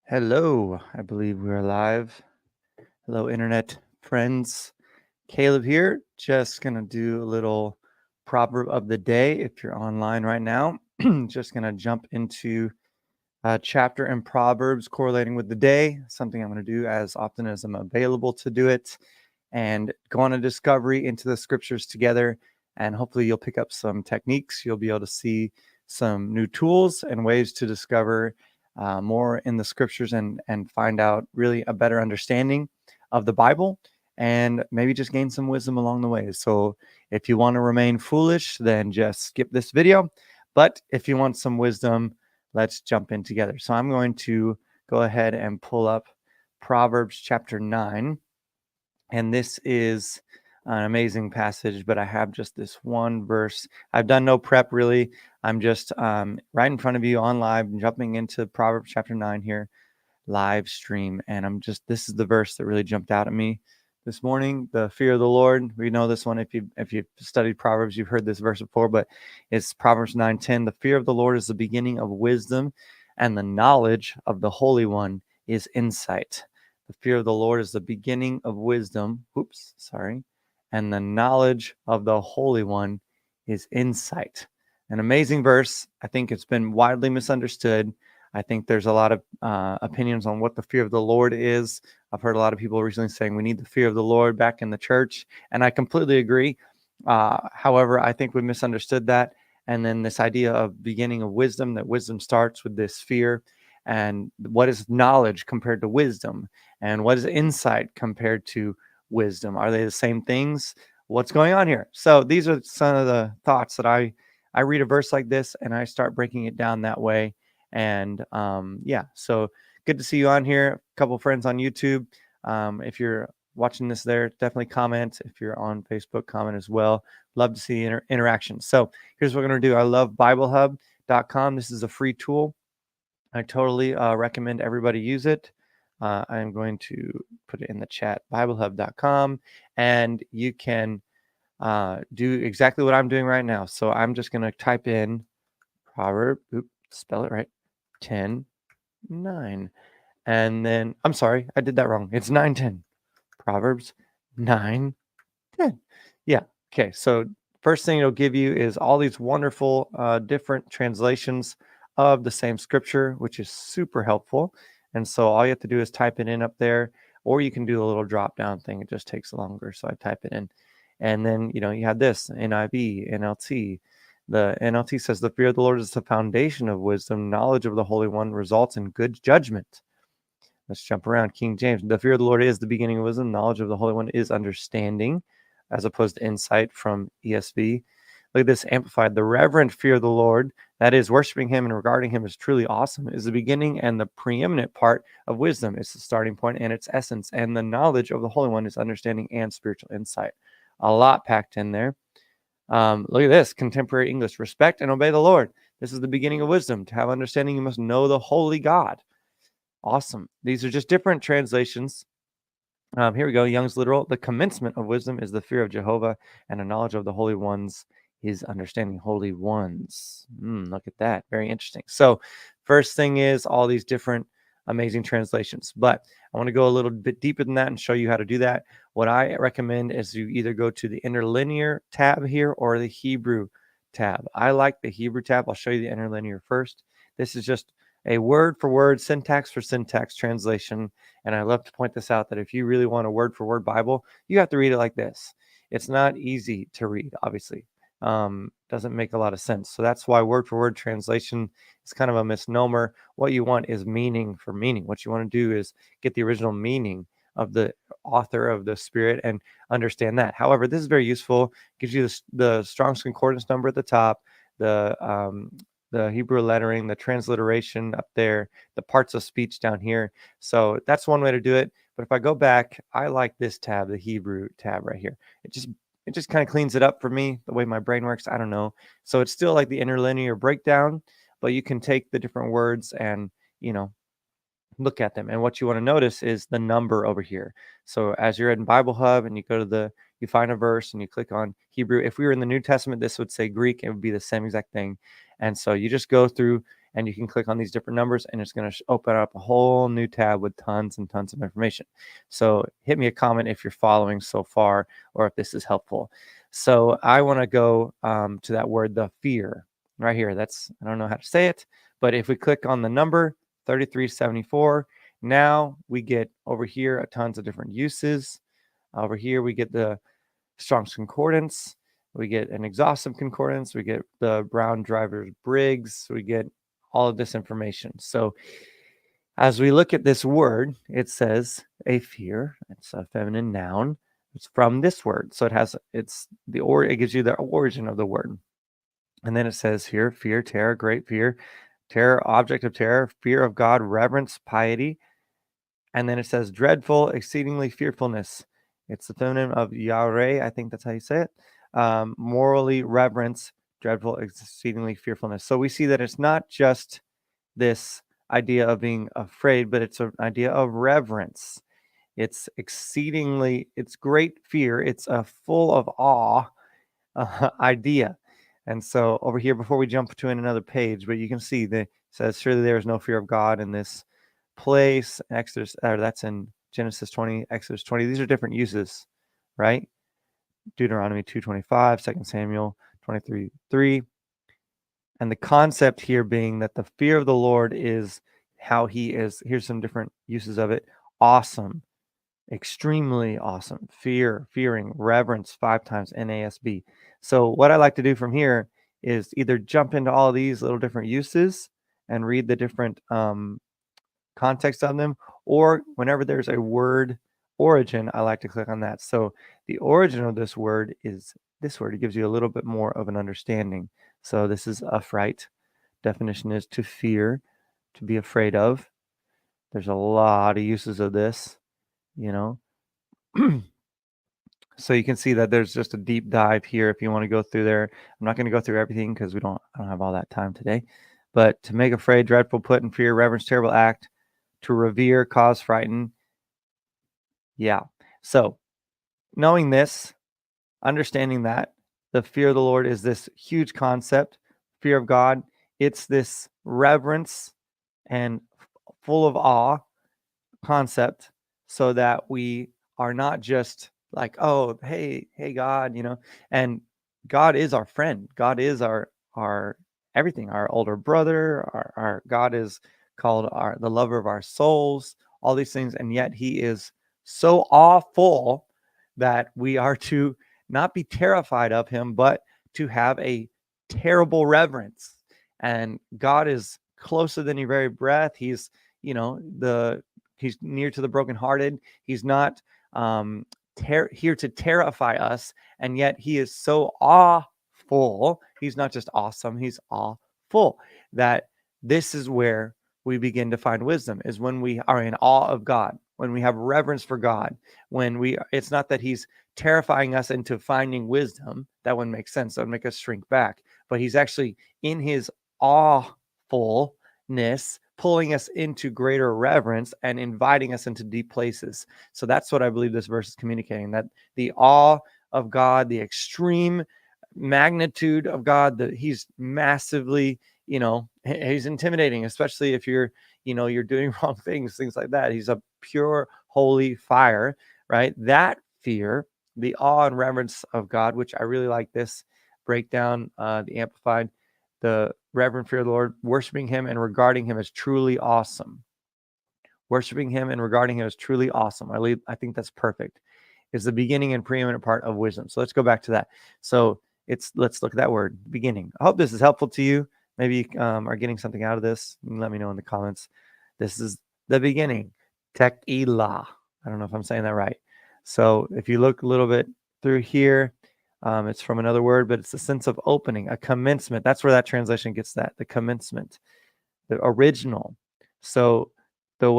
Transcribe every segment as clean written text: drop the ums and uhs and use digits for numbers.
Hello, I believe we're live. Hello, internet friends. Caleb here. Just gonna do a little proverb of the day. If you're online right now, just gonna jump into a chapter in Proverbs correlating with the day. Something I'm gonna do as often as I'm available to do it, and go on a discovery into the scriptures together. And hopefully, you'll pick up some techniques. You'll be able to see some new tools and ways to discover more in the scriptures and find out really a better understanding of the Bible and maybe just gain some wisdom along the way. So if you want to remain foolish, then just skip this video. But if you want some wisdom, let's jump in together. So I'm going to go ahead and pull up Proverbs chapter 9. And this is an amazing passage, but I have just this one verse. I've done no prep really. I'm just right in front of you on live, jumping into Proverbs chapter 9 here, live stream. And this is the verse that really jumped out at me this morning. The fear of the Lord. We know this one. If you've studied Proverbs, you've heard this verse before, but it's Proverbs 9:10. The fear of the Lord is the beginning of wisdom, and the knowledge of the Holy One is insight. The fear of the Lord is the beginning of wisdom. And the knowledge of the Holy One is insight. An amazing verse. I think it's been widely misunderstood. I think there's a lot of opinions on what the fear of the Lord is. I've heard a lot of people recently saying we need the fear of the Lord back in the church, and I completely agree. However, I think we misunderstood that. And then this idea of beginning of wisdom, that wisdom starts with this fear. And what is knowledge compared to wisdom? And what is insight compared to wisdom? Are they the same things? What's going on here? So these are some of the thoughts that I read a verse like this and I start breaking it down that way. And so good to see you on here. A couple friends on YouTube. If you're watching this there, definitely comment. If you're on Facebook, comment as well. Love to see interaction. So here's what we're going to do. I love BibleHub.com. This is a free tool. I totally recommend everybody use it. I'm going to put it in the chat, BibleHub.com, and you can do exactly what I'm doing right now. So I'm just going to type in Proverb, spell it right, 10:9. And then, I'm sorry, I did that wrong. It's 9:10. Proverbs 9:10. Yeah. Okay. So first thing it'll give you is all these wonderful different translations of the same scripture, which is super helpful. And so all you have to do is type it in up there, or you can do a little drop down thing. It just takes longer. So I type it in. And then, you have this NIV, NLT. The NLT says, the fear of the Lord is the foundation of wisdom. Knowledge of the Holy One results in good judgment. Let's jump around. King James, the fear of the Lord is the beginning of wisdom. Knowledge of the Holy One is understanding, as opposed to insight from ESV. Look at this amplified. The reverent fear of the Lord, that is, worshiping him and regarding him as truly awesome, is the beginning and the preeminent part of wisdom. It's the starting point and its essence. And the knowledge of the Holy One is understanding and spiritual insight. A lot packed in there. Look at this. Contemporary English. Respect and obey the Lord. This is the beginning of wisdom. To have understanding, you must know the holy God. Awesome. These are just different translations. Here we go. Young's literal. The commencement of wisdom is the fear of Jehovah, and a knowledge of the holy ones is understanding holy ones. Look at that. Very interesting. So first thing is all these different amazing translations, but I want to go a little bit deeper than that and show you how to do that. What I recommend is you either go to the interlinear tab here or the Hebrew tab. I like the Hebrew tab. I'll show you the interlinear first. This is just a word for word, syntax for syntax translation. And I love to point this out, that if you really want a word for word Bible, you have to read it like this. It's not easy to read, obviously. Doesn't make a lot of sense. So that's why word for word translation is kind of a misnomer. What you want is meaning for meaning. What you want to do is get the original meaning of the author of the Spirit and understand that. However, this is very useful. Gives you the Strong's Concordance number at the top, the Hebrew lettering, the transliteration up there, the parts of speech down here. So that's one way to do it. But if I go back, I like this tab, the Hebrew tab right here. It just kind of cleans it up for me, the way my brain works. I don't know. So it's still like the interlinear breakdown, but you can take the different words and, look at them. And what you want to notice is the number over here. So as you're in Bible Hub and you go to you find a verse and you click on Hebrew. If we were in the New Testament, this would say Greek. It would be the same exact thing. And so you just go through and you can click on these different numbers, and it's going to open up a whole new tab with tons and tons of information. So hit me a comment if you're following so far, or if this is helpful. So I want to go to that word, the fear, right here. I don't know how to say it, but if we click on the number 3374, now we get over here tons of different uses. Over here we get the Strong's Concordance, we get an exhaustive concordance, we get the Brown Driver's Briggs, we get all of this information. So as we look at this word, it says a fear. It's a feminine noun. It's from this word. So it gives you the origin of the word. And then it says here, fear, terror, great fear, terror, object of terror, fear of God, reverence, piety. And then it says dreadful, exceedingly fearfulness. It's the feminine of yare. I think that's how you say it. Morally reverence, dreadful, exceedingly fearfulness. So we see that it's not just this idea of being afraid, but it's an idea of reverence. It's great fear. It's a full of awe idea. And so over here, before we jump to another page, but you can see that it says, surely there is no fear of God in this place. That's in Genesis 20, Exodus 20. These are different uses, right? Deuteronomy 2:25, 2 Samuel 23:3. And the concept here being that the fear of the Lord is how he is. Here's some different uses of it. Awesome, extremely awesome, fearing, reverence, 5 times NASB. So what I like to do from here is either jump into all of these little different uses and read the different context of them, or whenever there's a word origin, I like to click on that. So the origin of this word is this word. It gives you a little bit more of an understanding. So this is affright. Definition is to fear, to be afraid of. There's a lot of uses of this, you know. So you can see that there's just a deep dive here if you want to go through there. I'm not going to go through everything because I don't have all that time today. But to make afraid, dreadful, put in fear, reverence, terrible act, to revere, cause, frighten. Yeah. So knowing this, understanding that the fear of the Lord is this huge concept, fear of God. It's this reverence and full of awe concept, so that we are not just like, oh, hey God, and God is our friend. God is our everything, our older brother, our God is called the lover of our souls, all these things. And yet he is so awful that we are to not be terrified of him, but to have a terrible reverence. And God is closer than your very breath. He's he's near to the brokenhearted. He's not here to terrify us, and yet he is so awful. He's not just awesome, he's awful. That this is where we begin to find wisdom, is when we are in awe of God, when we have reverence for God, it's not that he's terrifying us into finding wisdom. That wouldn't make sense. That would make us shrink back. But he's actually in his awfulness pulling us into greater reverence and inviting us into deep places. So that's what I believe this verse is communicating, that the awe of God, the extreme magnitude of God, that he's massively, he's intimidating, especially if you're doing wrong things like that. He's a pure, holy fire, right? That fear, the awe and reverence of God, which I really like this breakdown, the Amplified, the reverent fear of the Lord, worshiping him and regarding him as truly awesome. Worshiping him and regarding him as truly awesome. I think that's perfect. Is the beginning and preeminent part of wisdom. So let's go back to that. So let's look at that word, beginning. I hope this is helpful to you. Maybe you are getting something out of this. Let me know in the comments. This is the beginning. Tekilah. I don't know if I'm saying that right. So if you look a little bit through here, it's from another word, but it's the sense of opening, a commencement. That's where that translation gets that, the commencement, the original. So the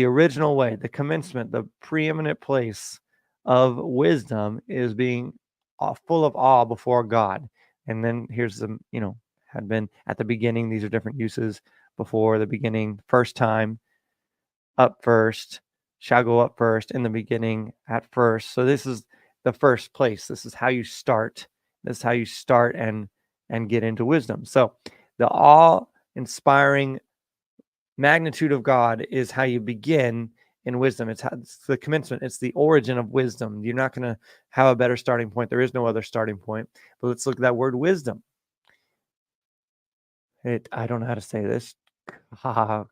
original way, the commencement, the preeminent place of wisdom is being full of awe before God. And then here's some, had been at the beginning. These are different uses. Before the beginning, first time, up first, shall go up first, in the beginning, at first. So this is the first place. This is how you start. This is how you start and get into wisdom. So The awe-inspiring magnitude of God is how you begin in wisdom. It's the commencement. It's the origin of wisdom. You're not going to have a better starting point. There is no other starting point. But let's look at that word wisdom. I don't know how to say this. I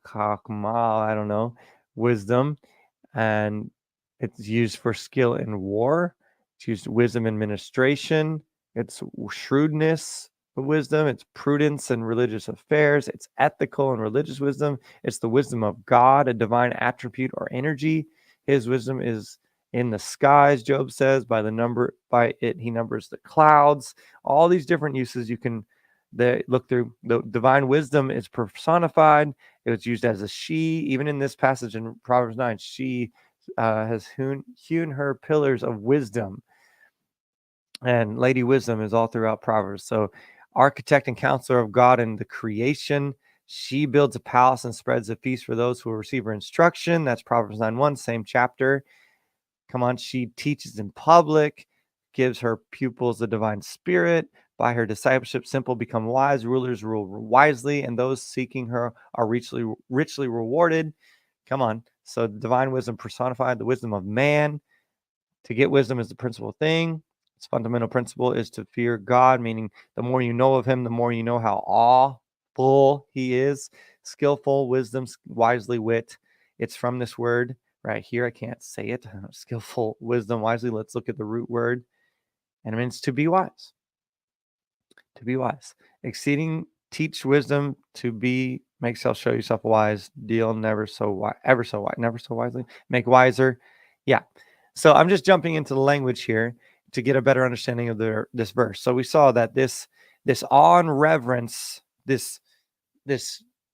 don't know. Wisdom. And it's used for skill in war. It's used wisdom in administration. It's shrewdness of wisdom. It's prudence in religious affairs. It's ethical and religious wisdom. It's the wisdom of God, a divine attribute or energy. His wisdom is in the skies, Job says, by it he numbers the clouds. All these different uses you can look through. The divine wisdom is personified. It was used as a she. Even in this passage in Proverbs 9, she has hewn her pillars of wisdom. And Lady Wisdom is all throughout Proverbs. So, architect and counselor of God in the creation. She builds a palace and spreads a feast for those who will receive her instruction. That's Proverbs 9:1, same chapter. Come on, she teaches in public, gives her pupils the divine spirit. By her discipleship, simple become wise, rulers rule wisely, and those seeking her are richly rewarded. Come on. So divine wisdom personified, the wisdom of man. To get wisdom is the principal thing. Its fundamental principle is to fear God, meaning the more you know of him, the more you know how awful he is. Skillful, wisdom, wisely, wit. It's from this word right here. I can't say it. Skillful, wisdom, wisely. Let's look at the root word. And it means to be wise. To be wise. Exceeding, teach wisdom, to be, make self, show yourself wise, deal never so wise, ever so wise, never so wisely, make wiser. Yeah. So I'm just jumping into the language here to get a better understanding of this verse. So we saw that this awe and reverence, this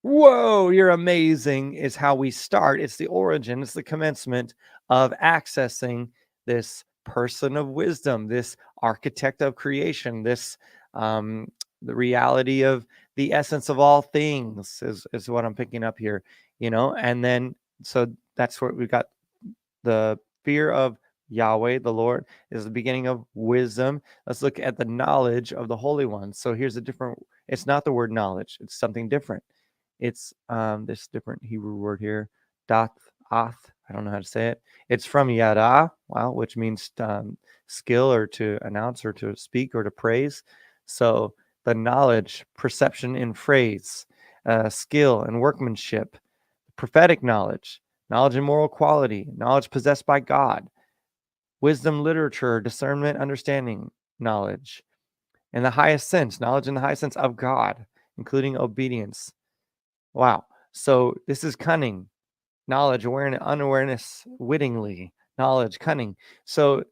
whoa, you're amazing is how we start. It's the origin, it's the commencement of accessing this person of wisdom, this architect of creation, this the reality of the essence of all things is what I'm picking up here, and then so that's where we got the fear of Yahweh, the Lord, is the beginning of wisdom. Let's look at the knowledge of the Holy One. So here's it's not the word knowledge, it's something different. It's this different Hebrew word here, dath, ath. I don't know how to say it. It's from yada, wow, which means skill or to announce or to speak or to praise. So the knowledge, perception in phrase, skill and workmanship, prophetic knowledge, knowledge and moral quality, knowledge possessed by God, wisdom, literature, discernment, understanding, knowledge, in the highest sense, knowledge in the highest sense of God, including obedience. Wow. So this is cunning, knowledge, awareness, unawareness, wittingly, knowledge, cunning. So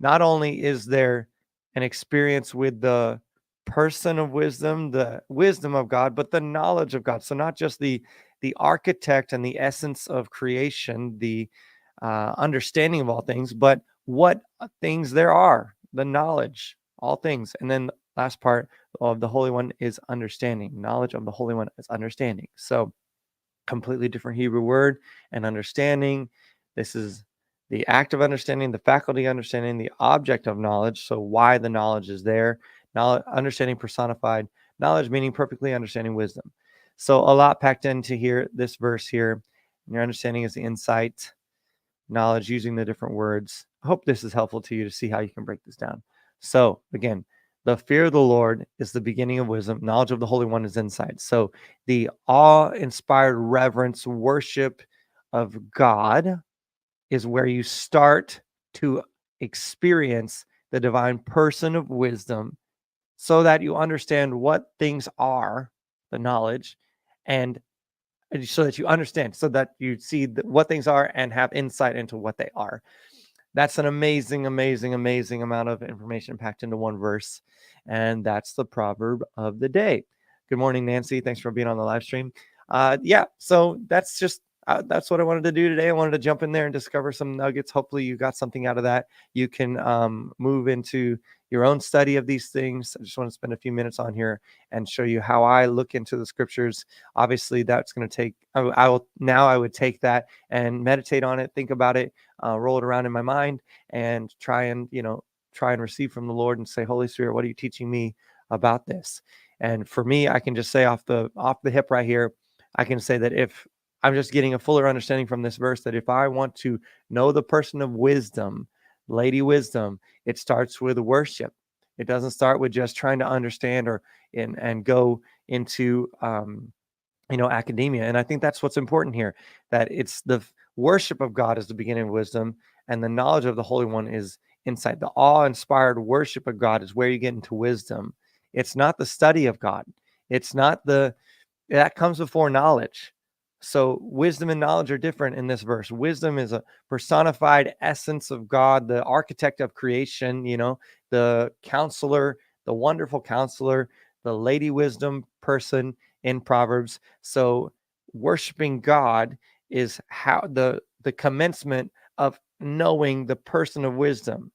not only is there an experience with the person of wisdom, the wisdom of God, but the knowledge of God. So not just the architect and the essence of creation, the understanding of all things, but what things there are, the knowledge, all things. And then the last part of the Holy One is understanding. Knowledge of the Holy One is understanding. So completely different Hebrew word, and understanding. This is the act of understanding, the faculty of understanding, the object of knowledge. So why the knowledge is there. Knowledge, understanding personified, knowledge meaning perfectly understanding wisdom. So a lot packed into here, this verse here. Your understanding is the insight, knowledge, using the different words. I hope this is helpful to you to see how you can break this down. So again, the fear of the Lord is the beginning of wisdom. Knowledge of the Holy One is insight. So the awe-inspired reverence, worship of God is where you start to experience the divine person of wisdom so that you understand what things are, the knowledge, and so that you understand, so that you see what things are and have insight into what they are. That's an amazing, amazing, amazing amount of information packed into one verse. And that's the proverb of the day. Good morning, Nancy. Thanks for being on the live stream. Yeah, so that's what I wanted to do today. I wanted to jump in there and discover some nuggets. Hopefully you got something out of that. You can move into your own study of these things. I just want to spend a few minutes on here and show you how I look into the scriptures. Obviously, that's going to take, I would take that and meditate on it, think about it, roll it around in my mind, and try and receive from the Lord and say, Holy Spirit, what are you teaching me about this? And for me, I can just say off the hip right here, I can say that if I'm just getting a fuller understanding from this verse, that if I want to know the person of wisdom, Lady Wisdom, it starts with worship. It doesn't start with just trying to understand or and go into academia. And I think that's what's important here, that it's the worship of God is the beginning of wisdom, and the knowledge of the Holy One is insight. The awe-inspired worship of God is where you get into wisdom. It's not the study of God. It's not the that comes before knowledge. So wisdom and knowledge are different in this verse. Wisdom is a personified essence of God, the architect of creation, the counselor, the wonderful counselor, the Lady Wisdom person in Proverbs. So worshiping God is how the commencement of knowing the person of wisdom.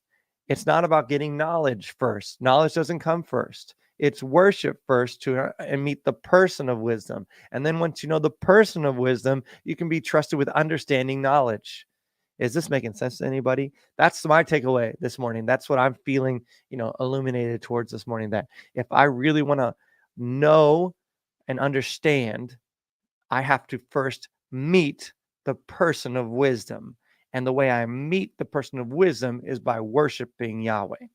It's not about getting knowledge first. Knowledge doesn't come first. It's worship first and meet the person of wisdom. And then once you know the person of wisdom, you can be trusted with understanding knowledge. Is this making sense to anybody? That's my takeaway this morning. That's what I'm feeling, illuminated towards this morning. That if I really want to know and understand, I have to first meet the person of wisdom. And the way I meet the person of wisdom is by worshiping Yahweh,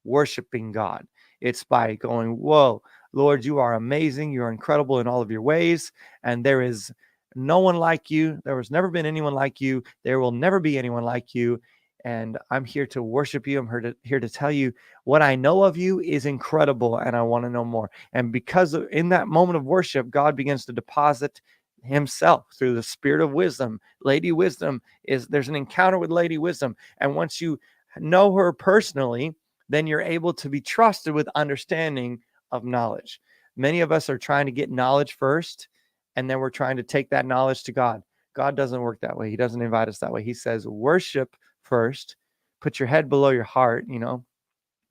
worshiping God. It's by going, whoa, Lord, you are amazing. You're incredible in all of your ways. And there is no one like you. There has never been anyone like you. There will never be anyone like you. And I'm here to worship you. I'm here to tell you what I know of you is incredible, and I want to know more. And because in that moment of worship, God begins to deposit himself through the spirit of wisdom. Lady Wisdom there's an encounter with Lady Wisdom. And once you know her personally, then you're able to be trusted with understanding of knowledge. Many of us are trying to get knowledge first, and then we're trying to take that knowledge to God. God doesn't work that way. He doesn't invite us that way. He says, worship first, put your head below your heart,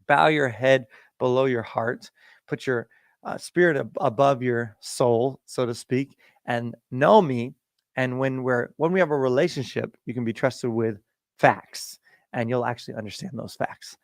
bow your head below your heart, put your spirit above your soul, so to speak, and know me. And when we have a relationship, you can be trusted with facts, and you'll actually understand those facts.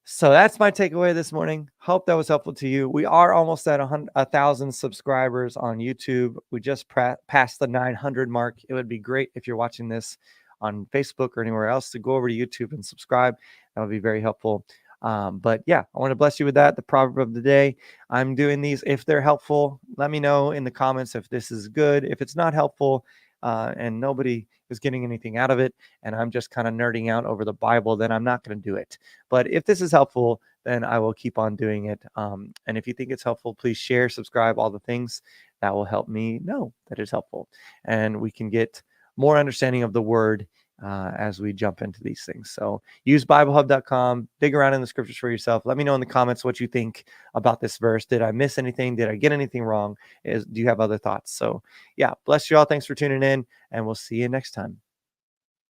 So that's my takeaway this morning. Hope that was helpful to you. We are almost at 1,000 subscribers on YouTube. We just passed the 900 mark. It would be great if you're watching this on Facebook or anywhere else to go over to YouTube and subscribe. That would be very helpful. But yeah, I want to bless you with that. The proverb of the day. I'm doing these. If they're helpful, let me know in the comments if this is good. If it's not helpful, and nobody is getting anything out of it, and I'm just kind of nerding out over the Bible, then I'm not going to do it. But if this is helpful, then I will keep on doing it. And if you think it's helpful, please share, subscribe, all the things that will help me know that it's helpful. And we can get more understanding of the word as we jump into these things. So use BibleHub.com, dig around in the scriptures for yourself. Let me know in the comments what you think about this verse. Did I miss anything? Did I get anything wrong? Do you have other thoughts? So yeah, bless you all. Thanks for tuning in, and we'll see you next time.